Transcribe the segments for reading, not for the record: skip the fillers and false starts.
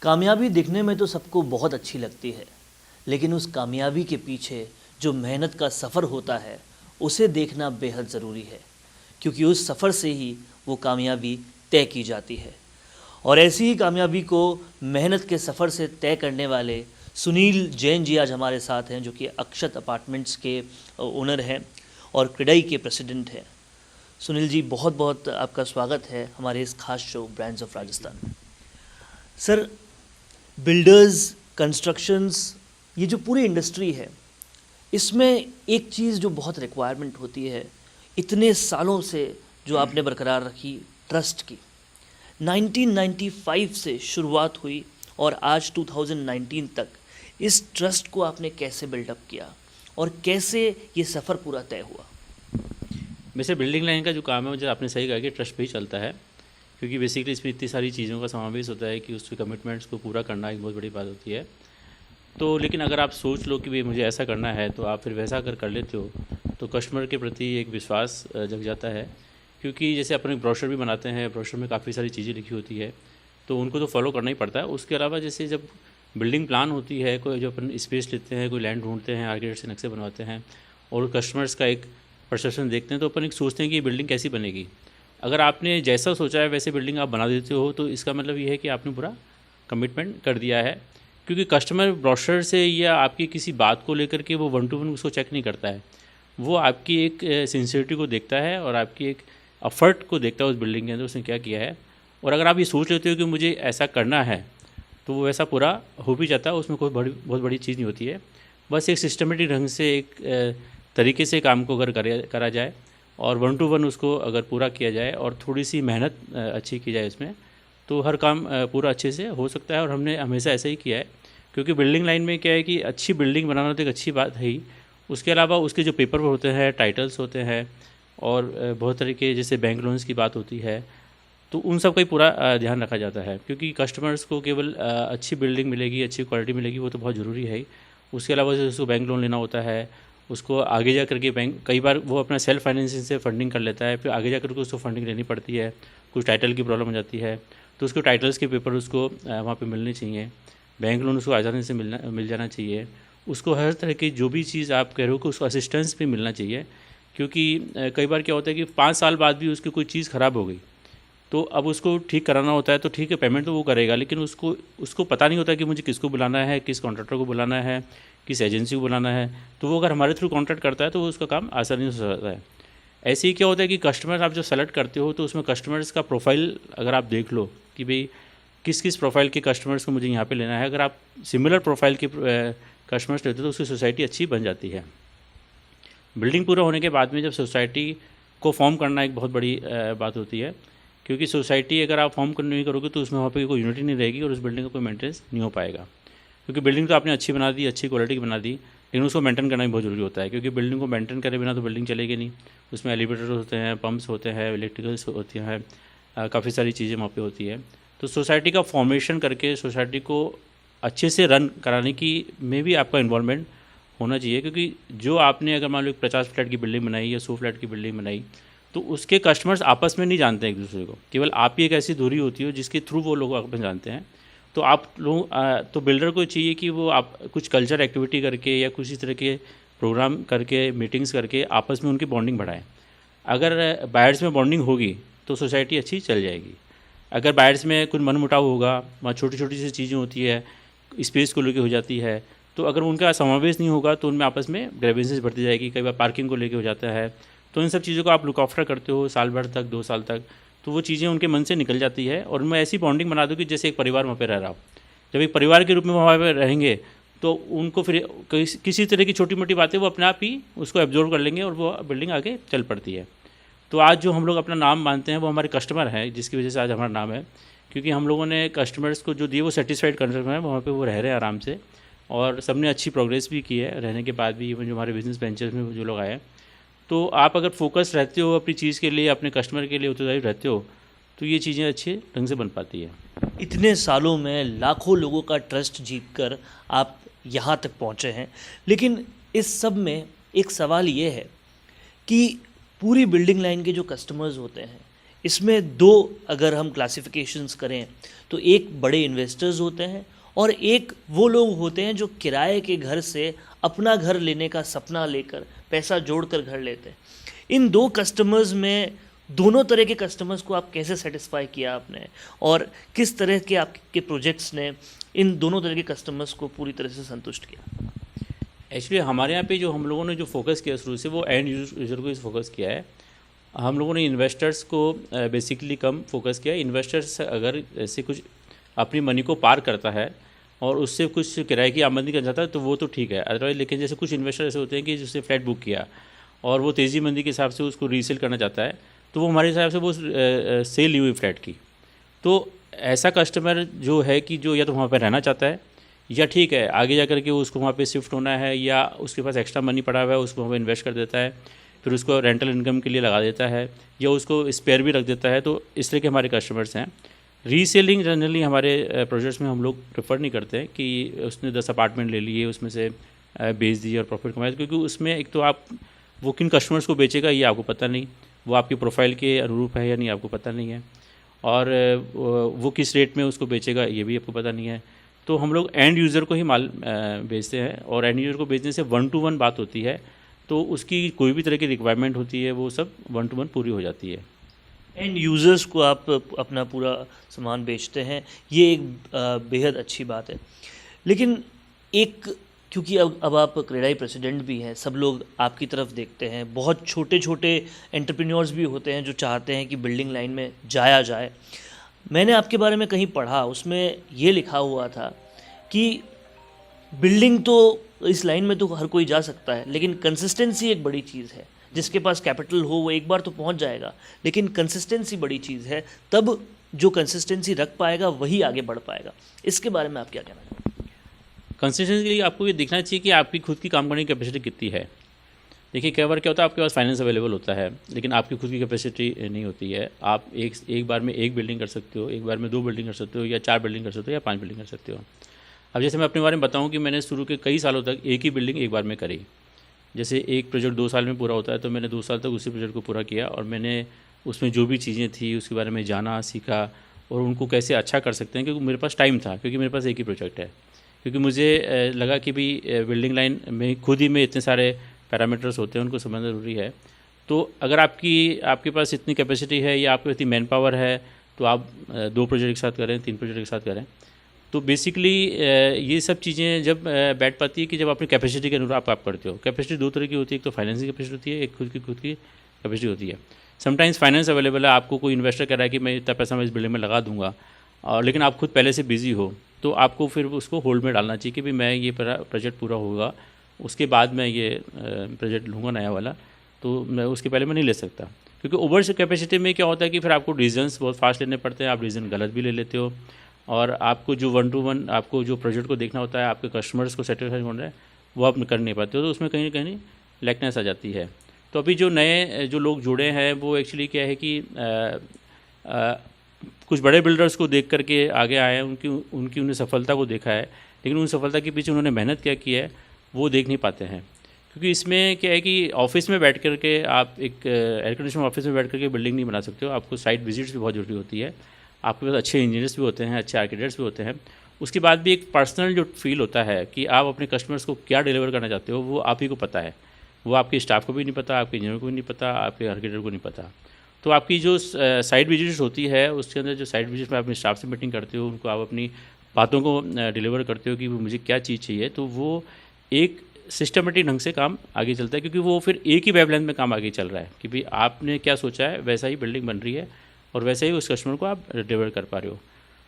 कामयाबी दिखने में तो सबको बहुत अच्छी लगती है, लेकिन उस कामयाबी के पीछे जो मेहनत का सफ़र होता है उसे देखना बेहद ज़रूरी है, क्योंकि उस सफ़र से ही वो कामयाबी तय की जाती है। और ऐसी ही कामयाबी को मेहनत के सफ़र से तय करने वाले सुनील जैन जी आज हमारे साथ हैं, जो कि अक्षत अपार्टमेंट्स के ओनर हैं और क्रेडाई के प्रेसिडेंट हैं। सुनील जी, बहुत बहुत आपका स्वागत है हमारे इस खास शो ब्रांड्स ऑफ राजस्थान में। सर, बिल्डर्स, कंस्ट्रक्शंस, ये जो पूरी इंडस्ट्री है, इसमें एक चीज़ जो बहुत रिक्वायरमेंट होती है इतने सालों से जो आपने बरकरार रखी, ट्रस्ट की। 1995 से शुरुआत हुई और आज 2019 तक इस ट्रस्ट को आपने कैसे बिल्डअप किया और कैसे ये सफ़र पूरा तय हुआ? वैसे बिल्डिंग लाइन का जो काम है, मुझे आपने सही कहा कि ट्रस्ट पे ही चलता है, क्योंकि बेसिकली इसमें इतनी सारी चीज़ों का समावेश होता है कि उसके कमिटमेंट्स को पूरा करना एक बहुत बड़ी बात होती है। तो लेकिन अगर आप सोच लो कि भाई मुझे ऐसा करना है, तो आप फिर वैसा अगर कर लेते हो तो कस्टमर के प्रति एक विश्वास जग जाता है। क्योंकि जैसे अपन एक ब्रोशर भी बनाते हैं, ब्रोशर में काफ़ी सारी चीज़ें लिखी होती है, तो उनको तो फॉलो करना ही पड़ता है। उसके अलावा जैसे जब बिल्डिंग प्लान होती है, कोई जो अपन स्पेस लेते हैं, कोई लैंड ढूंढते हैं, आर्किटेक्ट से नक्शे बनवाते हैं और कस्टमर्स का एक परसेप्शन देखते हैं, तो अपन एक सोचते हैं कि ये बिल्डिंग कैसी बनेगी। अगर आपने जैसा सोचा है वैसे बिल्डिंग आप बना देते हो, तो इसका मतलब ये है कि आपने पूरा कमिटमेंट कर दिया है। क्योंकि कस्टमर ब्रोशर से या आपकी किसी बात को लेकर के वो 1 to 1 उसको चेक नहीं करता है, वो आपकी एक सिंसियरिटी को देखता है और आपकी एक एफर्ट को देखता है उस बिल्डिंग के अंदर उसने क्या किया है। और अगर आप ये सोच लेते हो कि मुझे ऐसा करना है, तो वो वैसा पूरा हो भी जाता है। उसमें कोई बहुत बड़ी चीज़ नहीं होती है। बस एक सिस्टमेटिक ढंग से एक तरीके से काम को अगर करा जाए और 1 to 1 उसको अगर पूरा किया जाए और थोड़ी सी मेहनत अच्छी की जाए इसमें, तो हर काम पूरा अच्छे से हो सकता है। और हमने हमेशा ऐसा ही किया है, क्योंकि बिल्डिंग लाइन में क्या है कि अच्छी बिल्डिंग बनाना तो एक अच्छी बात है ही, उसके अलावा उसके जो पेपर होते हैं, टाइटल्स होते हैं और बहुत तरीके जैसे बैंक लोन्स की बात होती है, तो उन सब का ही पूरा ध्यान रखा जाता है। क्योंकि कस्टमर्स को केवल अच्छी बिल्डिंग मिलेगी, अच्छी क्वालिटी मिलेगी, वो तो बहुत ज़रूरी है ही। उसके अलावा जैसे उसको बैंक लोन लेना होता है, उसको आगे जा कर के बैंक कई बार वो अपना सेल्फ फाइनेंसिंग से फंडिंग कर लेता है, फिर आगे जा कर के उसको फंडिंग लेनी पड़ती है। कुछ टाइटल की प्रॉब्लम हो जाती है, तो उसको टाइटल्स के पेपर उसको वहाँ पे मिलने चाहिए। बैंक लोन उसको आसानी से मिल जाना चाहिए। उसको हर तरह की जो भी चीज़ आप कह रहे हो कि उसको असिस्टेंस भी मिलना चाहिए। क्योंकि कई बार क्या होता है कि 5 साल बाद भी उसकी कोई चीज़ ख़राब हो गई, तो अब उसको ठीक कराना होता है, तो ठीक है पेमेंट तो वो करेगा, लेकिन उसको पता नहीं होता कि मुझे किसको बुलाना है, किस कॉन्ट्रैक्टर को बुलाना है, किस एजेंसी को बुलाना है। तो वो अगर हमारे थ्रू कॉन्ट्रैक्ट करता है तो वो उसका काम आसानी से हो जाता है। ऐसे ही क्या होता है कि कस्टमर आप जो सेलेक्ट करते हो, तो उसमें कस्टमर्स का प्रोफाइल अगर आप देख लो कि भाई किस किस प्रोफाइल के कस्टमर्स को मुझे यहाँ पे लेना है, अगर आप सिमिलर प्रोफाइल के कस्टमर्स लेते हो तो उसकी सोसाइटी अच्छी बन जाती है। बिल्डिंग पूरा होने के बाद में जब सोसाइटी को फॉर्म करना एक बहुत बड़ी बात होती है, क्योंकि सोसाइटी अगर आप फॉर्म नहीं करोगे तो उसमें वहाँ पे कोई यूनिटी नहीं रहेगी और उस बिल्डिंग का कोई मेंटेनेंस नहीं हो पाएगा। क्योंकि बिल्डिंग तो आपने अच्छी बना दी, अच्छी क्वालिटी की बना दी, लेकिन उसको मेंटेन करना भी बहुत ज़रूरी होता है। क्योंकि बिल्डिंग को मेंटेन करे बिना तो बिल्डिंग चलेगी नहीं। उसमें एलिवेटर होते हैं, पंप्स होते हैं, इलेक्ट्रिकल्स होती हैं, काफ़ी सारी चीज़ें वहाँ पे होती है। तो सोसाइटी का फॉर्मेशन करके सोसाइटी को अच्छे से रन कराने की में भी आपका इन्वॉल्वमेंट होना चाहिए। क्योंकि जो आपने अगर मान लो 50 फ्लैट की बिल्डिंग बनाई या 100 फ्लैट की बिल्डिंग बनाई, तो उसके कस्टमर्स आपस में नहीं जानते हैं एक दूसरे को, केवल आप ही एक ऐसी दूरी होती है जिसके थ्रू वो लोग आपस में जानते हैं। तो आप लोग तो बिल्डर को चाहिए कि वो आप कुछ कल्चर एक्टिविटी करके या कुछ इस तरह के प्रोग्राम करके, मीटिंग्स करके आपस में उनकी बॉन्डिंग बढ़ाएं। अगर बायर्स में बॉन्डिंग होगी तो सोसाइटी अच्छी चल जाएगी। अगर बायर्स में कुछ मनमुटाव होगा, वहाँ छोटी छोटी सी चीज़ें होती है, स्पेस को लेकर हो जाती है, तो अगर उनका समावेश नहीं होगा तो उनमें आपस में ग्रेवेंसेस बढ़ती जाएगी। कई बार पार्किंग को लेकर हो जाता है, तो इन सब चीज़ों को आप लुक आफ्टर करते हो साल भर तक, 2 साल तक, तो वो चीज़ें उनके मन से निकल जाती है और उनमें ऐसी बॉन्डिंग बना दो कि जैसे एक परिवार वहाँ पे रह रहा हो। जब एक परिवार के रूप में वहाँ पे रहेंगे तो उनको फिर किसी तरह की छोटी मोटी बातें वो अपने आप ही उसको एब्जॉर्व कर लेंगे और वो बिल्डिंग आगे चल पड़ती है। तो आज जो हम लोग अपना नाम मानते हैं वो हमारे कस्टमर हैं, जिसकी वजह से आज हमारा नाम है। क्योंकि हम लोगों ने कस्टमर्स को जो दिए वो सेटिस्फाइड कस्टमर है, वहाँ पे वो रह रहे हैं आराम से और सबने अच्छी प्रोग्रेस भी की है रहने के बाद भी। इवन जो हमारे बिजनेस वेंचर्स में जो लोग आए, तो आप अगर फोकस रहते हो अपनी चीज़ के लिए, अपने कस्टमर के लिए उत्तरदायी रहते हो, तो ये चीज़ें अच्छे ढंग से बन पाती है। इतने सालों में लाखों लोगों का ट्रस्ट जीतकर आप यहाँ तक पहुँचे हैं, लेकिन इस सब में एक सवाल ये है कि पूरी बिल्डिंग लाइन के जो कस्टमर्स होते हैं, इसमें दो अगर हम क्लासिफिकेशंस करें तो एक बड़े इन्वेस्टर्स होते हैं और एक वो लोग होते हैं जो किराए के घर से अपना घर लेने का सपना लेकर पैसा जोड़कर घर लेते हैं। इन दो कस्टमर्स में, दोनों तरह के कस्टमर्स को आप कैसे सेटिस्फाई किया आपने, और किस तरह के आपके प्रोजेक्ट्स ने इन दोनों तरह के कस्टमर्स को पूरी तरह से संतुष्ट किया? एक्चुअली हमारे यहाँ पे जो हम लोगों ने जो फोकस किया शुरू से वो एंड यूज़र को फोकस किया है। हम लोगों ने इन्वेस्टर्स को बेसिकली कम फोकस किया है। इन्वेस्टर्स अगर ऐसे कुछ अपनी मनी को पार करता है और उससे कुछ किराए की आमदनी कर जाता है तो वो तो ठीक है, अदरवाइज लेकिन जैसे कुछ इन्वेस्टर ऐसे होते हैं कि जिसने फ्लैट बुक किया और वो तेज़ी मंदी के हिसाब से उसको रीसेल करना चाहता है, तो वो हमारे हिसाब से वो सेल ली हुई फ्लैट की। तो ऐसा कस्टमर जो है कि जो या तो वहाँ पर रहना चाहता है या ठीक है आगे जा कर के उसको वहाँ पे शिफ्ट होना है, या उसके पास एक्स्ट्रा मनी पड़ा हुआ है उसको वहाँ पे इन्वेस्ट कर देता है, फिर उसको रेंटल इनकम के लिए लगा देता है, या उसको स्पेयर भी रख देता है। तो इस तरह के हमारे कस्टमर्स हैं। रीसेलिंग जनरली हमारे प्रोजेक्ट्स में हम लोग प्रेफर नहीं करते हैं कि उसने 10 अपार्टमेंट ले लिए उसमें से बेच दिए और प्रॉफिट कमाए, क्योंकि उसमें एक तो आप वो किन कस्टमर्स को बेचेगा ये आपको पता नहीं, वो आपकी प्रोफाइल के अनुरूप है या नहीं आपको पता नहीं है, और वो किस रेट में उसको बेचेगा ये भी आपको पता नहीं है। तो हम लोग एंड यूज़र को ही माल बेचते हैं, और एंड यूज़र को बेचने से 1 to 1 बात होती है, तो उसकी कोई भी तरह की रिक्वायरमेंट होती है वो सब 1 to 1 पूरी हो जाती है। एंड यूज़र्स को आप अपना पूरा सामान बेचते हैं, ये एक बेहद अच्छी बात है। लेकिन एक, क्योंकि अब आप क्रेडाई प्रेसिडेंट भी हैं, सब लोग आपकी तरफ देखते हैं, बहुत छोटे छोटे एंटरप्रेन्योर्स भी होते हैं जो चाहते हैं कि बिल्डिंग लाइन में जाया जाए। मैंने आपके बारे में कहीं पढ़ा, उसमें ये लिखा हुआ था कि बिल्डिंग तो इस लाइन में तो हर कोई जा सकता है, लेकिन कंसिस्टेंसी एक बड़ी चीज़ है। जिसके पास कैपिटल हो वो एक बार तो पहुंच जाएगा, लेकिन कंसिस्टेंसी बड़ी चीज़ है। तब जो कंसिस्टेंसी रख पाएगा वही आगे बढ़ पाएगा। इसके बारे में आप क्या कहना चाहेंगे? कंसिस्टेंसी के लिए आपको ये देखना चाहिए कि आपकी खुद की काम करने की कैपेसिटी कितनी है। देखिए कई बार क्या होता है, आपके पास फाइनेंस अवेलेबल होता है लेकिन आपकी खुद की कैपेसिटी नहीं होती है। आप एक बार में 1 बिल्डिंग कर सकते हो, एक बार में 2 बिल्डिंग कर सकते हो, या 4 बिल्डिंग कर सकते हो, या 5 बिल्डिंग कर सकते हो। अब जैसे मैं अपने बारे में बताऊं कि मैंने शुरू के कई सालों तक एक ही बिल्डिंग एक बार में करी। जैसे एक प्रोजेक्ट 2 साल में पूरा होता है तो मैंने 2 साल तक उसी प्रोजेक्ट को पूरा किया, और मैंने उसमें जो भी चीज़ें थी उसके बारे में जाना, सीखा, और उनको कैसे अच्छा कर सकते हैं, क्योंकि मेरे पास टाइम था, क्योंकि मेरे पास एक ही प्रोजेक्ट है। क्योंकि मुझे लगा कि भी बिल्डिंग लाइन में खुद ही में इतने सारे पैरामीटर्स होते हैं, उनको समझना ज़रूरी है। तो अगर आपके पास इतनी कैपेसिटी है या आपके इतनी मैन पावर है तो आप 2 प्रोजेक्ट एक साथ करें, 3 प्रोजेक्ट एक साथ करें। तो बेसिकली ये सब चीज़ें जब बैठ पाती है कि जब अपनी कैपेसिटी के अनुरूप आप करते हो। कैपेसिटी 2 तरह की होती है, एक तो फाइनेंसिंग कैपेसिटी होती है, एक खुद की कैपेसिटी होती है। समटाइम्स फाइनेंस अवेलेबल है, आपको कोई इन्वेस्टर कह रहा है कि मैं इतना पैसा मैं इस बिल्डिंग में लगा दूंगा, और लेकिन आप खुद पहले से बिजी हो, तो आपको फिर उसको होल्ड में डालना चाहिए कि भाई मैं ये प्रोजेक्ट पूरा होगा उसके बाद मैं ये प्रोजेक्ट लूँगा नया वाला, तो मैं उसके पहले मैं नहीं ले सकता। क्योंकि ओवर से कैपेसिटी में क्या होता है कि फिर आपको डिसीजंस बहुत फास्ट लेने पड़ते हैं, आप डिसीजन गलत भी ले लेते हो, और आपको जो 1 to 1 आपको जो प्रोजेक्ट को देखना होता है, आपके कस्टमर्स को सेटिस्फाई होना है, वो आप कर नहीं पाते हो, तो उसमें कहीं ना कहीं लैकनेस आ जाती है। तो अभी जो नए जो लोग जुड़े हैं वो एक्चुअली क्या है कि कुछ बड़े बिल्डर्स को देख करके आगे आए हैं, उन्हें सफलता को देखा है, लेकिन उन सफलता के पीछे उन्होंने मेहनत क्या की है वो देख नहीं पाते हैं। क्योंकि इसमें क्या है कि ऑफिस में बैठ करके आप एक एयर कंडीशन ऑफिस में बैठ करके बिल्डिंग नहीं बना सकते हो, आपको साइट विजिट्स भी बहुत जरूरी होती है, आपके पास अच्छे इंजीनियर्स भी होते हैं, अच्छे आर्किटेक्ट्स भी होते हैं। उसके बाद भी एक पर्सनल जो फील होता है कि आप अपने कस्टमर्स को क्या डिलीवर करना चाहते हो वो आप ही को पता है, वो आपके स्टाफ को भी नहीं पता, आपके इंजीनियर को भी नहीं पता, आपके आर्किटेक्ट को नहीं पता। तो आपकी जो साइट विजिट्स होती है उसके अंदर जो साइट विजिट में अपने स्टाफ से मीटिंग करते हो, उनको आप अपनी बातों को डिलीवर करते हो कि मुझे क्या चीज़ चाहिए, तो वो एक सिस्टमेटिक ढंग से काम आगे चलता है, क्योंकि वो फिर एक ही वेवलेंथ में काम आगे चल रहा है कि भाई आपने क्या सोचा है वैसा ही बिल्डिंग बन रही है और वैसे ही उस कस्टमर को आप डिलीवर कर पा रहे हो।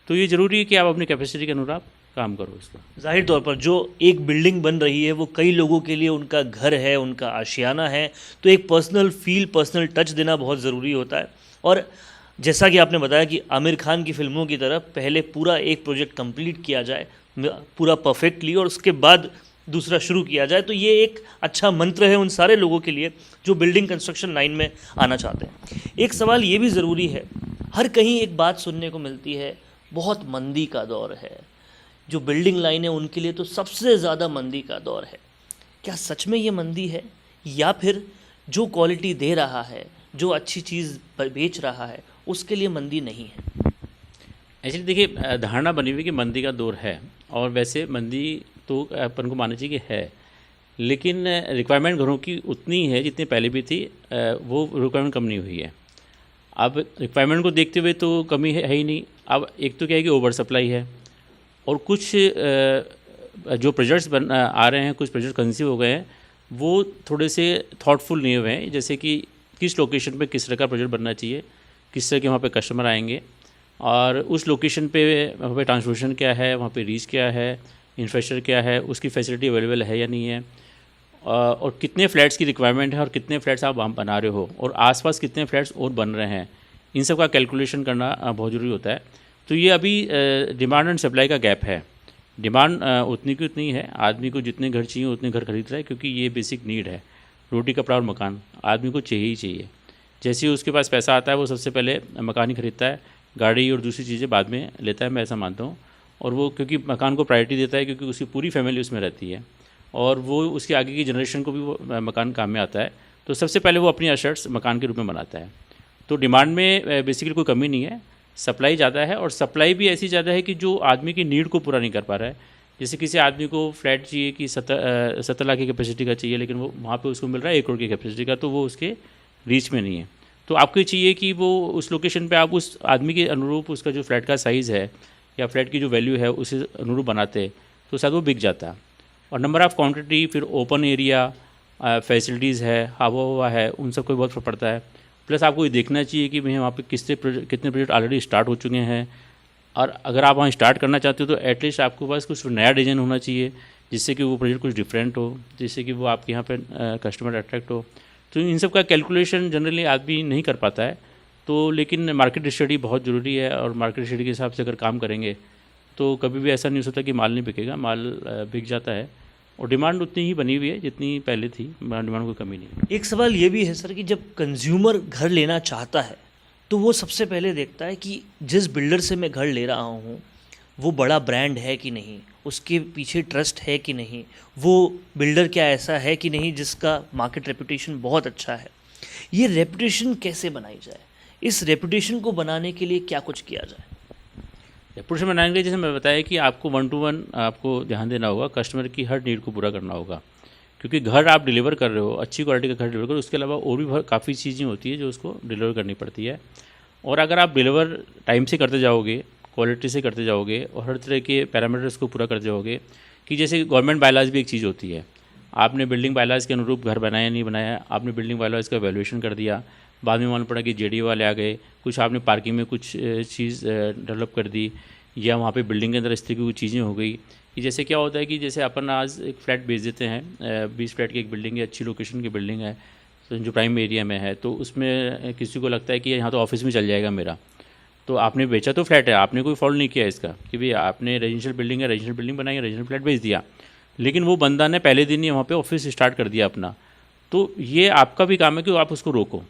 तो ये ज़रूरी है कि आप अपनी कैपेसिटी के अनुसार काम करो इसका। जाहिर तौर पर जो एक बिल्डिंग बन रही है वो कई लोगों के लिए उनका घर है, उनका आशियाना है, तो एक पर्सनल फील, पर्सनल टच देना बहुत ज़रूरी होता है। और जैसा कि आपने बताया कि आमिर खान की फिल्मों की तरह पहले पूरा एक प्रोजेक्ट कंप्लीट किया जाए पूरा परफेक्टली, और उसके बाद दूसरा शुरू किया जाए, तो ये एक अच्छा मंत्र है उन सारे लोगों के लिए जो बिल्डिंग कंस्ट्रक्शन लाइन में आना चाहते हैं। एक सवाल ये भी ज़रूरी है, हर कहीं एक बात सुनने को मिलती है, बहुत मंदी का दौर है, जो बिल्डिंग लाइन है उनके लिए तो सबसे ज़्यादा मंदी का दौर है। क्या सच में ये मंदी है, या फिर जो क्वालिटी दे रहा है, जो अच्छी चीज़ बेच रहा है, उसके लिए मंदी नहीं है? एक्चुअली देखिए, धारणा बनी हुई कि मंदी का दौर है, और वैसे मंदी तो अपन को मानना चाहिए कि है, लेकिन रिक्वायरमेंट घरों की उतनी है जितनी पहले भी थी, वो रिक्वायरमेंट कम नहीं हुई है। अब रिक्वायरमेंट को देखते हुए तो कमी है ही नहीं। अब एक तो क्या है कि ओवर सप्लाई है, और कुछ जो प्रोजेक्ट्स आ रहे हैं, कुछ प्रोजेक्ट कंसीव हो गए हैं, वो थोड़े से थॉटफुल नहीं हुए हैं। जैसे कि किस लोकेशन पे किस तरह का प्रोजेक्ट बनना चाहिए, किस तरह के वहाँ पे कस्टमर आएंगे, और उस लोकेशन पे वहाँ पे ट्रांसपोर्टेशन क्या है, वहाँ पे रीच क्या है, इंफ्रास्ट्रक्चर क्या है, उसकी फैसिलिटी अवेलेबल है या नहीं है, और कितने फ्लैट्स की रिक्वायरमेंट है, और कितने फ्लैट्स आप वहाँ बना रहे हो, और आसपास कितने फ्लैट्स और बन रहे हैं, इन सब का कैलकुलेशन करना बहुत ज़रूरी होता है। तो ये अभी डिमांड एंड सप्लाई का गैप है। डिमांड उतनी की उतनी है, आदमी को जितने घर चाहिए उतने घर खरीद रहा है, क्योंकि ये बेसिक नीड है। रोटी कपड़ा और मकान आदमी को चाहिए ही चाहिए। जैसे ही उसके पास पैसा आता है, वो सबसे पहले मकान ही खरीदता है, गाड़ी और दूसरी चीज़ें बाद में लेता है, मैं ऐसा मानता हूँ। और वो क्योंकि मकान को प्रायोरिटी देता है, क्योंकि उसकी पूरी फैमिली उसमें रहती है, और वो उसके आगे की जनरेशन को भी वो मकान काम में आता है। तो सबसे पहले वो अपनी एसेट्स मकान के रूप में बनाता है। तो डिमांड में बेसिकली कोई कमी नहीं है, सप्लाई ज़्यादा है, और सप्लाई भी ऐसी ज़्यादा है कि जो आदमी की नीड को पूरा नहीं कर पा रहा है। जैसे किसी आदमी को फ्लैट चाहिए कि 70 लाख की कैपेसिटी का चाहिए, लेकिन वो वहाँ पे उसको मिल रहा है 1 करोड़ की कैपेसिटी का, तो वो उसके रीच में नहीं है। तो आपको चाहिए कि वो उस लोकेशन पे आप उस आदमी के अनुरूप उसका जो फ्लैट का साइज़ है या फ्लैट की जो वैल्यू है उसे अनुरूप बनाते, तो शायद वो बिक जाता। और नंबर ऑफ़ क्वांटिटी, फिर ओपन एरिया, फैसिलिटीज़ है, हवा हवा है, उन सब को बहुत फर्क पड़ता है। प्लस आपको ये देखना चाहिए कि भैया वहाँ पे कितने प्रोजेक्ट ऑलरेडी स्टार्ट हो चुके हैं, और अगर आप वहाँ स्टार्ट करना चाहते हो तो एटलीस्ट आपके पास कुछ नया डिज़ाइन होना चाहिए, जिससे कि वो प्रोजेक्ट कुछ डिफरेंट हो, जिससे कि वो आपके यहाँ पे कस्टमर अट्रैक्ट हो। तो इन सब का कैलकुलेशन जनरली आदमी नहीं कर पाता है। तो लेकिन मार्केट स्टडी बहुत ज़रूरी है, और मार्केट स्टडी के हिसाब से अगर काम करेंगे तो कभी भी ऐसा नहीं हो सकता कि माल नहीं बिकेगा, माल बिक जाता है। और डिमांड उतनी ही बनी हुई है जितनी पहले थी, डिमांड कोई कमी नहीं। एक सवाल ये भी है सर कि जब कंज्यूमर घर लेना चाहता है तो वो सबसे पहले देखता है कि जिस बिल्डर से मैं घर ले रहा हूँ वो बड़ा ब्रांड है कि नहीं, उसके पीछे ट्रस्ट है कि नहीं, वो बिल्डर क्या ऐसा है कि नहीं जिसका मार्केट रेपुटेशन बहुत अच्छा है। ये रेपुटेशन कैसे बनाई जाए, इस रेपुटेशन को बनाने के लिए क्या कुछ किया जाए? रेपुटेशन बनाने के लिए जैसे मैं बताया कि आपको 1 to 1 आपको ध्यान देना होगा, कस्टमर की हर नीड को पूरा करना होगा। क्योंकि घर आप डिलीवर कर रहे हो, अच्छी क्वालिटी का घर डिलीवर करो, उसके अलावा और भी काफ़ी चीज़ें होती है जो उसको डिलीवर करनी पड़ती है। और अगर आप डिलीवर टाइम से करते जाओगे, क्वालिटी से करते जाओगे, और हर तरह के पैरामीटर्स को पूरा करते जाओगे, कि जैसे गवर्नमेंट बायलॉज भी एक चीज़ होती है, आपने बिल्डिंग बायलॉज के अनुरूप घर बनाया नहीं बनाया, आपने बिल्डिंग बायलॉज का वैल्यूएशन कर दिया, बाद में मालूम पड़ा कि जेडी वाले आ गए, कुछ आपने पार्किंग में कुछ चीज़ डेवलप कर दी, या वहाँ पे बिल्डिंग के अंदर इस तरह की कोई चीज़ें हो गई कि जैसे क्या होता है कि जैसे अपन आज एक फ्लैट बेच देते हैं, 20 फ्लैट की एक बिल्डिंग है, अच्छी लोकेशन की बिल्डिंग है, तो जो प्राइम एरिया में है, तो उसमें किसी को लगता है कि यहाँ तो ऑफिस में चल जाएगा मेरा, तो आपने बेचा तो फ्लैट है, आपने कोई फॉल्ट नहीं किया इसका कि भाई आपने रेजिडेंशियल बिल्डिंग है, रेजिडेंशियल बिल्डिंग बनाई है, रेजिडेंशियल फ्लैट बेच दिया, लेकिन वो बंदा ने पहले दिन ही वहाँ पे ऑफिस स्टार्ट कर दिया अपना। तो ये आपका भी काम है कि आप उसको रोको।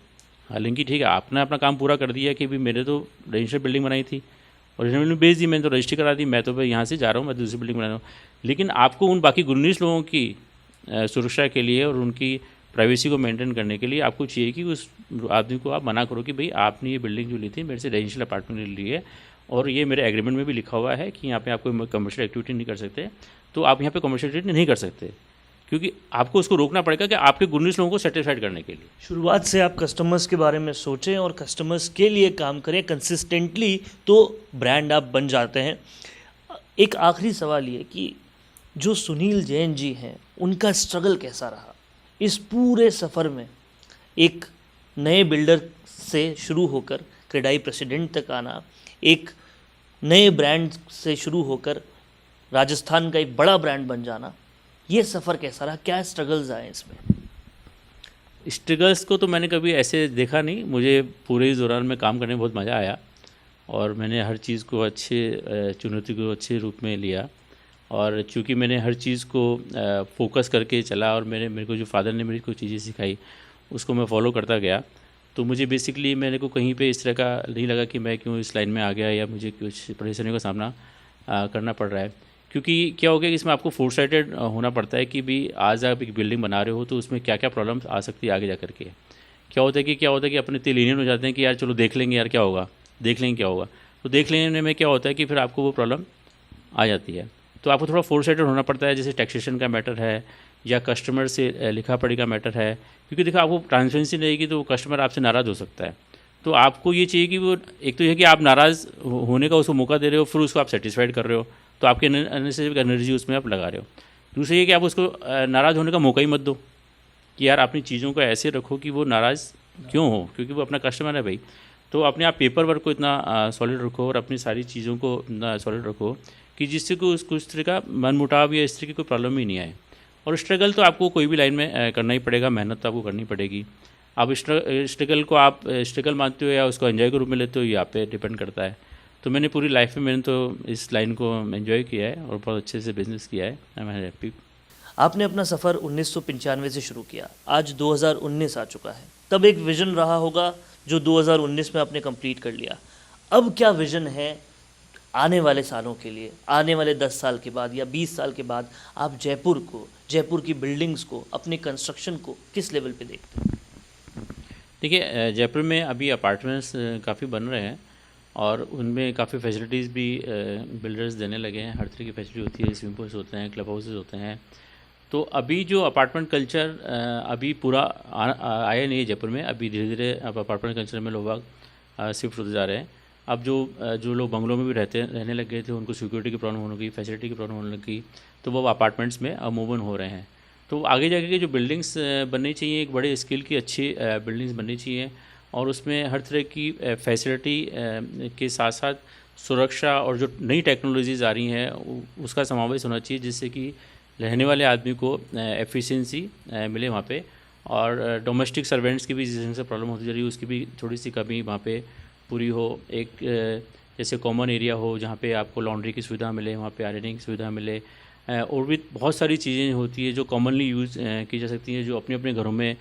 हालांकि ठीक है, आपने अपना काम पूरा कर दिया कि भाई मैंने तो रेजिडेंशियल बिल्डिंग बनाई थी और रेजिडेंशियल बिल्डिंग बेच दी, मैंने तो रजिस्ट्री करा दी, मैं तो भाई यहाँ से जा रहा हूँ, मैं दूसरी बिल्डिंग बना रहा हूँ। लेकिन आपको उन बाकी 19 लोगों की सुरक्षा के लिए और उनकी प्राइवेसी को मेंटेन करने के लिए आपको चाहिए कि उस आदमी को आप मना करो कि भाई आपने ये बिल्डिंग जो ली थी मेरे से रेजिडेंशियल अपार्टमेंट ली है, और ये मेरे एग्रीमेंट में भी लिखा हुआ है कि यहाँ पे आप कोई कमर्शियल एक्टिविटी नहीं कर सकते, तो आप यहाँ पे कमर्शियल एक्टिविटी नहीं कर सकते, क्योंकि आपको उसको रोकना पड़ेगा कि आपके 19 लोगों को सेटिस्फाइड करने के लिए। शुरुआत से आप कस्टमर्स के बारे में सोचें और कस्टमर्स के लिए काम करें कंसिस्टेंटली, तो ब्रांड आप बन जाते हैं। एक आखिरी सवाल ये कि जो सुनील जैन जी हैं उनका स्ट्रगल कैसा रहा इस पूरे सफ़र में, एक नए बिल्डर से शुरू होकर क्रेडाई प्रेसिडेंट तक आना, एक नए ब्रांड से शुरू होकर राजस्थान का एक बड़ा ब्रांड बन जाना, ये सफ़र कैसा रहा, क्या स्ट्रगल्स आए इसमें? स्ट्रगल्स को तो मैंने कभी ऐसे देखा नहीं, मुझे पूरे इस दौरान में काम करने में बहुत मज़ा आया, और मैंने हर चीज़ को अच्छे चुनौती को अच्छे रूप में लिया, और चूँकि मैंने हर चीज़ को फोकस करके चला, और मेरे को जो फादर ने मेरी कुछ चीज़ें सिखाई उसको मैं फॉलो करता गया, तो मुझे बेसिकली मेरे को कहीं पे इस तरह का नहीं लगा कि मैं क्यों इस लाइन में आ गया या मुझे कुछ परेशानियों का सामना करना पड़ रहा है। क्योंकि क्या हो गया कि इसमें आपको फोर साइडेड होना पड़ता है कि भी आज आप एक बिल्डिंग बना रहे हो तो उसमें क्या क्या प्रॉब्लम्स आ सकती है आगे जा करके, क्या होता है कि अपने इतने लीनियंट हो जाते हैं कि यार चलो देख लेंगे यार क्या होगा, देख लेंगे क्या होगा। तो देख लेने में क्या होता है कि फिर आपको वो प्रॉब्लम आ जाती है। तो आपको थोड़ा फोर साइडेड होना पड़ता है, जैसे टैक्सेशन का मैटर है या कस्टमर से लिखा पढ़ी का मैटर है, क्योंकि देखो आपको ट्रांसपेरेंसी रहेगी तो कस्टमर आपसे नाराज़ हो सकता है। तो आपको ये चाहिए कि वो, एक तो ये है कि आप नाराज़ होने का उसको मौका दे रहे हो, फिर उसको आप सेटिस्फाइड कर रहे हो, तो आपके अननेसेसरी एनर्जी उसमें आप लगा रहे हो। दूसरा ये कि आप उसको नाराज़ होने का मौका ही मत दो, कि यार अपनी चीज़ों को ऐसे रखो कि वो नाराज़ क्यों हो, क्योंकि वो अपना कस्टमर है भाई। तो अपने आप पेपर वर्क को इतना सॉलिड रखो और अपनी सारी चीज़ों को इतना सॉलिड रखो कि जिससे को उसको इस तरह का मनमुटाव या इस तरह की कोई प्रॉब्लम ही नहीं आए। और स्ट्रगल तो आपको कोई भी लाइन में करना ही पड़ेगा, मेहनत तो आपको करनी पड़ेगी। आप स्ट्रगल को आप स्ट्रगल मानते हो या उसको एंजॉय के रूप में लेते हो, ये आप पे डिपेंड करता है। तो मैंने पूरी लाइफ में मैंने तो इस लाइन को एंजॉय किया है और बहुत अच्छे से बिजनेस किया है। I am happy. आपने अपना सफ़र 1995 से शुरू किया, आज 2019 आ चुका है। तब एक विज़न रहा होगा जो 2019 में आपने कंप्लीट कर लिया। अब क्या विज़न है आने वाले सालों के लिए, आने वाले 10 साल के बाद या 20 साल के बाद? आप जयपुर को, जयपुर की बिल्डिंग्स को, अपने कंस्ट्रक्शन को किस लेवल पे देखते हैं? देखिए जयपुर में अभी अपार्टमेंट्स काफ़ी बन रहे हैं और उनमें काफ़ी फैसिलिटीज़ भी बिल्डर्स देने लगे हैं। हर तरह की फैसिलिटी होती है, स्विमिंग पूल्स होते हैं, क्लब हाउसेज होते हैं। तो अभी जो अपार्टमेंट कल्चर अभी पूरा आया नहीं है जयपुर में। अभी धीरे धीरे अब अपार्टमेंट कल्चर में लोग शिफ्ट होते जा रहे हैं। अब जो लोग बंगलों में भी रहने लग गए थे, उनको सिक्योरिटी की प्रॉब्लम होने लगी, फैसिलिटी की प्रॉब्लम होने लगी, तो वो अपार्टमेंट्स में अब मूव ऑन हो रहे हैं। तो आगे जाके के जो बिल्डिंग्स बननी चाहिए, एक बड़े स्केल की अच्छी बिल्डिंग्स बननी चाहिए और उसमें हर तरह की फैसिलिटी के साथ साथ सुरक्षा और जो नई टेक्नोलॉजीज़ आ रही हैं उसका समावेश होना चाहिए, जिससे कि रहने वाले आदमी को एफिशिएंसी मिले वहाँ पे। और डोमेस्टिक सर्वेंट्स की भी जिनसे प्रॉब्लम होती जा रही है उसकी भी थोड़ी सी कमी वहाँ पे पूरी हो। एक जैसे कॉमन एरिया हो जहाँ पे आपको लॉन्ड्री की सुविधा मिले, वहाँ पे आयरनिंग की सुविधा मिले, और भी बहुत सारी चीज़ें होती है जो कॉमनली यूज़ की जा सकती हैं, जो अपने अपने घरों में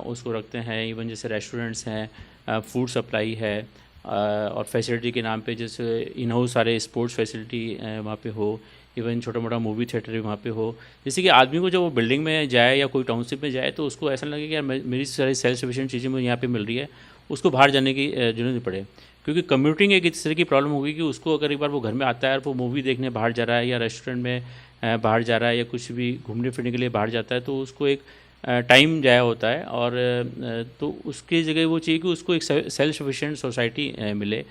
उसको रखते हैं। इवन जैसे रेस्टोरेंट्स हैं, फूड सप्लाई है, और फैसिलिटी के नाम पे जैसे इन हाउस सारे स्पोर्ट्स फैसिलिटी वहाँ पे हो, इवन छोटा मोटा मूवी थिएटर भी वहाँ पे हो, जिससे कि आदमी को जब वो बिल्डिंग में जाए या कोई टाउनशिप में जाए तो उसको ऐसा लगे कि यार मेरी सारी सेल्फ सफिशिएंट चीज़ें मुझे यहाँ पे मिल रही है, उसको बाहर जाने की जरूरत नहीं पड़े। क्योंकि कम्यूटिंग एक इस तरह की प्रॉब्लम होगी कि उसको अगर एक बार वो घर में आता है और वो मूवी देखने बाहर जा रहा है या रेस्टोरेंट में बाहर जा रहा है या कुछ भी घूमने फिरने के लिए बाहर जाता है, तो उसको एक टाइम जाया होता है। और तो उसकी जगह वो चाहिए कि उसको एक सेल्फ सफिशिएंट सोसाइटी मिले,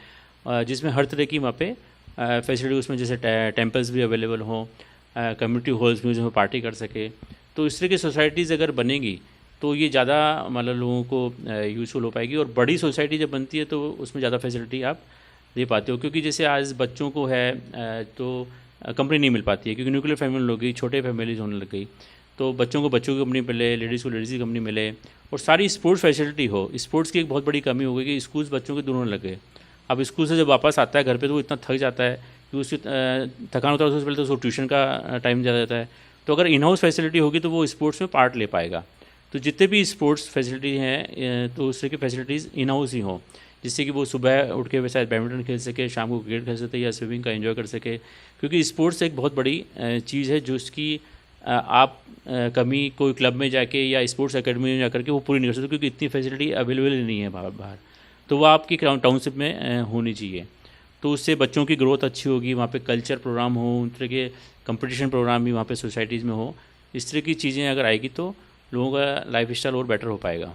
जिसमें हर तरह की वहाँ पे फैसिलिटी, उसमें जैसे टेम्पल्स भी अवेलेबल हों, कम्युनिटी हॉल्स भी उसमें पार्टी कर सके। तो इस तरह की सोसाइटीज़ अगर बनेगी तो ये ज़्यादा मतलब लोगों को यूज़फुल हो पाएगी। और बड़ी सोसाइटी जब बनती है तो उसमें ज़्यादा फैसिलिटी आप दे पाते हो, क्योंकि जैसे आज बच्चों को है तो कंपनी नहीं मिल पाती है, क्योंकि न्यूक्लियर फैमिली हो गई, छोटे फैमिलीज होने लग गई। तो बच्चों को बच्चों की कंपनी मिले, लेडीज़ को लेडीज़ की कंपनी मिले, और सारी स्पोर्ट्स फैसिलिटी हो। स्पोर्ट्स की एक बहुत बड़ी कमी हो गई कि स्कूल्स बच्चों के दूर होने लग गए। अब स्कूल से जब वापस आता है घर पे तो वो इतना थक जाता है कि उसकी थकान होता है, उससे पहले तो उसको ट्यूशन का टाइम ज़्यादा जाता है। तो अगर इन हाउस फैसिलिटी होगी तो वो स्पोर्ट्स में पार्ट ले पाएगा। तो जितने भी स्पोर्ट्स फैसिलिटी हैं तो उस तरह की फैसिलिटीज़ इन हाउस ही हों, जिससे कि वो सुबह उठ के वैसे बैडमिंटन खेल सके, शाम को क्रिकेट खेल सकते या स्विमिंग का एंजॉय कर सके। क्योंकि स्पोर्ट्स एक बहुत बड़ी चीज़ है जो उसकी आप कमी कोई क्लब में जाके या स्पोर्ट्स एकेडमी में जाकर के वो पूरी नहीं कर सकते, क्योंकि इतनी फैसिलिटी अवेलेबल नहीं है बाहर। तो वो आपकी टाउनशिप में होनी चाहिए। तो उससे बच्चों की ग्रोथ अच्छी होगी, वहाँ पे कल्चर प्रोग्राम हो, उन तरह के कंपटीशन प्रोग्राम भी वहाँ पे सोसाइटीज़ में हो। इस तरह की चीज़ें अगर आएगी तो लोगों का लाइफ स्टाइल और बेटर हो पाएगा।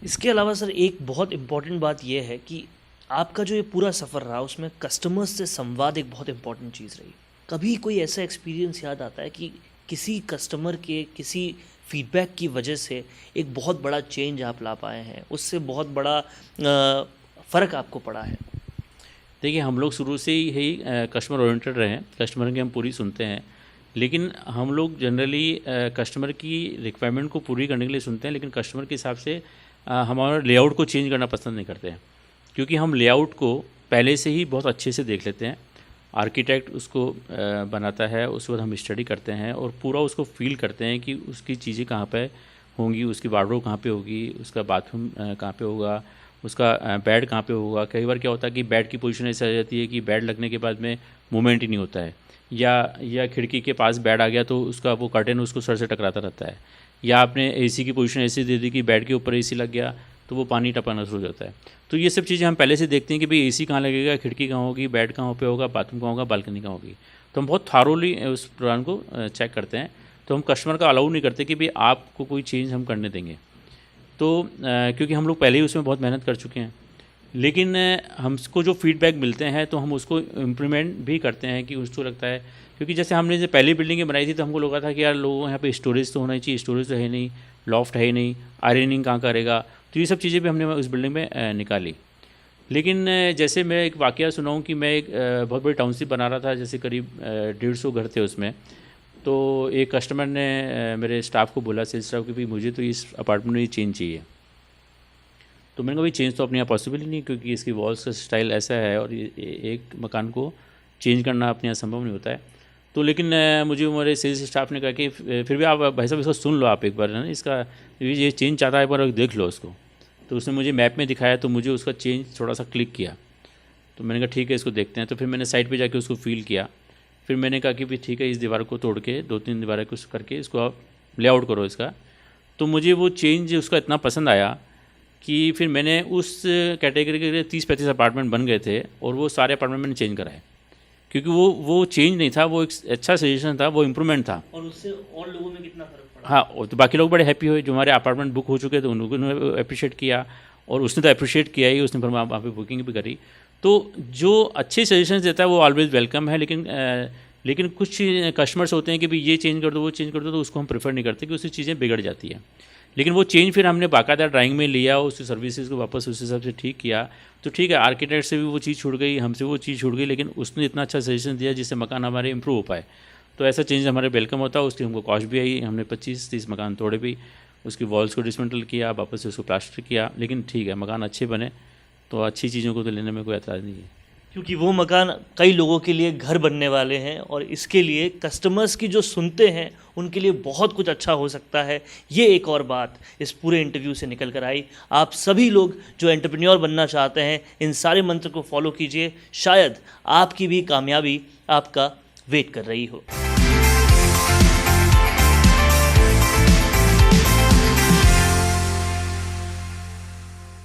इसके अलावा सर एक बहुत इम्पॉर्टेंट बात यह है कि आपका जो ये पूरा सफ़र रहा उसमें कस्टमर्स से संवाद एक बहुत इम्पॉर्टेंट चीज़ रही। कभी कोई ऐसा एक्सपीरियंस याद आता है कि किसी कस्टमर के किसी फीडबैक की वजह से एक बहुत बड़ा चेंज आप ला पाए हैं, उससे बहुत बड़ा फ़र्क आपको पड़ा है? देखिए हम लोग शुरू से ही कस्टमर ओरिएंटेड रहे हैं, कस्टमर की हम पूरी सुनते हैं। लेकिन हम लोग जनरली कस्टमर की रिक्वायरमेंट को पूरी करने के लिए सुनते हैं, लेकिन कस्टमर के हिसाब से हमारा लेआउट को चेंज करना पसंद नहीं करते हैं। क्योंकि हम लेआउट को पहले से ही बहुत अच्छे से देख लेते हैं, आर्किटेक्ट उसको बनाता है, उसके बाद हम स्टडी करते हैं और पूरा उसको फील करते हैं कि उसकी चीज़ें कहाँ पे होंगी, उसकी वार्डरोब कहाँ पे होगी, उसका बाथरूम कहाँ पे होगा, उसका बेड कहाँ पे होगा। कई बार क्या होता है कि बेड की पोजीशन ऐसी आ जाती है कि बेड लगने के बाद में मूवमेंट ही नहीं होता है, या खिड़की के पास बेड आ गया तो उसका वो कर्टेन उसको सर से टकराता रहता है, या आपने एसी की पोजीशन ऐसी दे दी कि बेड के ऊपर एसी लग गया तो वो पानी टपकना शुरू हो जाता है। तो ये सब चीज़ें हम पहले से देखते हैं कि भाई एसी कहाँ लगेगा, खिड़की कहाँ होगी, बेड कहाँ पे होगा, बाथरूम कहाँ होगा, बालकनी कहाँ होगी। तो हम बहुत थारोली उस प्लान को चेक करते हैं। तो हम कस्टमर का अलाउ नहीं करते कि भाई आपको कोई चेंज हम करने देंगे। तो क्योंकि हम लोग पहले ही उसमें बहुत मेहनत कर चुके हैं, लेकिन हमको जो फीडबैक मिलते हैं तो हम उसको इम्प्लीमेंट भी करते हैं कि उसको लगता है, क्योंकि जैसे हमने जो पहली बिल्डिंगें बनाई थी तो हमको लगा था कि यार लोगों यहाँ पे स्टोरेज तो होना ही चाहिए, स्टोरेज तो है नहीं, लॉफ्ट है ही नहीं, आयरनिंग कहाँ करेगा। तो ये सब चीज़ें भी हमने उस बिल्डिंग में निकाली। लेकिन जैसे मैं एक वाक़या सुनाऊँ कि मैं एक बहुत बड़ी टाउनशिप बना रहा था, जैसे करीब 150 घर थे उसमें। तो एक कस्टमर ने मेरे स्टाफ को बोला, सेल्स स्टाफ कि भाई मुझे तो इस अपार्टमेंट में चेंज चाहिए। तो मैंने कहा भाई चेंज तो अपने यहाँ पॉसिबल ही नहीं, क्योंकि इसकी वॉल्स का स्टाइल ऐसा है और एक मकान को चेंज करना अपने यहाँ संभव नहीं होता है। तो लेकिन मुझे हमारे सेल्स स्टाफ ने कहा कि फिर भी आप भाई साहब इसको सुन लो, आप एक बार है ना, इसका ये चेंज चाहता है, एक बार देख लो उसको। तो उसने मुझे मैप में दिखाया, तो मुझे उसका चेंज थोड़ा सा क्लिक किया। तो मैंने कहा ठीक है, इसको देखते हैं। तो फिर मैंने साइट पे जाके उसको फील किया। फिर मैंने कहा कि भाई ठीक है, इस दीवार को तोड़ के 2-3 दीवारें कुछ करके इसको आप लेआउट करो इसका। तो मुझे वो चेंज उसका इतना पसंद आया कि फिर मैंने उस कैटेगरी के 30-35 अपार्टमेंट बन गए थे और वो सारे अपार्टमेंट मैंने चेंज कराए, क्योंकि वो चेंज नहीं था, वो एक अच्छा सजेशन था, वो इम्प्रूवमेंट था। और उससे और लोगों में कितना फ़र्क पड़ा? हाँ, और तो बाकी लोग बड़े हैप्पी हुए, जो हमारे अपार्टमेंट बुक हो चुके थे उन्होंने अप्रिशिएट किया, और उसने तो अप्रिशिएट किया ही, उसने फिर वहाँ पे बुकिंग भी करी। तो जो अच्छे सजेशंस देता है वो ऑलवेज़ वेलकम है। लेकिन कुछ कस्टमर्स होते हैं कि भाई ये चेंज कर दो, वो चेंज कर दो, तो उसको हम प्रेफर नहीं करते कि उससे चीज़ें बिगड़ जाती हैं। लेकिन वो चेंज फिर हमने बाकायदा ड्राइंग में लिया, उस सर्विसेज को वापस उस हिसाब से ठीक किया। तो ठीक है, आर्किटेक्ट से भी वो चीज़ छूट गई, हमसे वो चीज़ छूट गई, लेकिन उसने इतना अच्छा सजेशन दिया जिससे मकान हमारे इंप्रूव हो पाए। तो ऐसा चेंज हमारे वेलकम होता है। उसकी हमको कॉस्ट भी आई, हमने 25-30 मकान तोड़े भी, उसकी वॉल्स को डिसमेंटल किया, वापस से उसको प्लास्टर किया। लेकिन ठीक है, मकान अच्छे बने, तो अच्छी चीज़ों को तो लेने में कोई एतराज़ नहीं है। क्योंकि वो मकान कई लोगों के लिए घर बनने वाले हैं और इसके लिए कस्टमर्स की जो सुनते हैं उनके लिए बहुत कुछ अच्छा हो सकता है। ये एक और बात इस पूरे इंटरव्यू से निकल कर आई। आप सभी लोग जो एंटरप्रेन्योर बनना चाहते हैं, इन सारे मंत्र को फॉलो कीजिए, शायद आपकी भी कामयाबी आपका वेट कर रही हो।